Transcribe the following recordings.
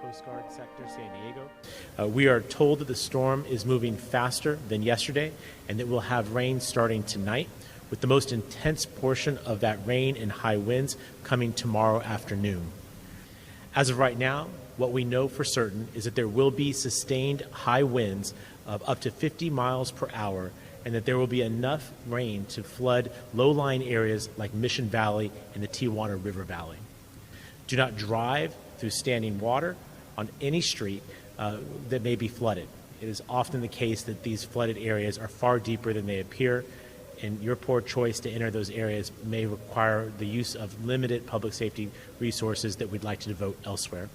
Coast Guard sector, San Diego. We are told that the storm is moving faster than yesterday and that we'll have rain starting tonight, with the most intense portion of that rain and high winds coming tomorrow afternoon. As of right now, what we know for certain is that there will be sustained high winds of up to 50 miles per hour, and that there will be enough rain to flood low-lying areas like Mission Valley and the Tijuana River Valley. Do not drive through standing water on any street that may be flooded. It is often the case that these flooded areas are far deeper than they appear, and your poor choice to enter those areas may require the use of limited public safety resources that we'd like to devote elsewhere.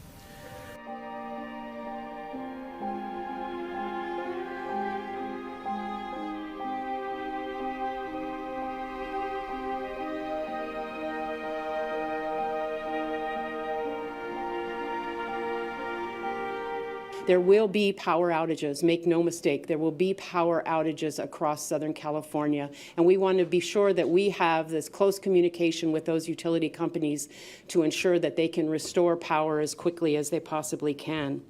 There will be power outages, make no mistake. There will be power outages across Southern California, and we want to be sure that we have this close communication with those utility companies to ensure that they can restore power as quickly as they possibly can.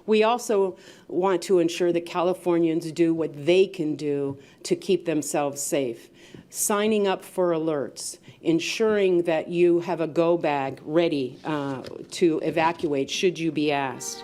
We also want to ensure that Californians do what they can do to keep themselves safe. Signing up for alerts, ensuring that you have a go bag ready to evacuate should you be asked.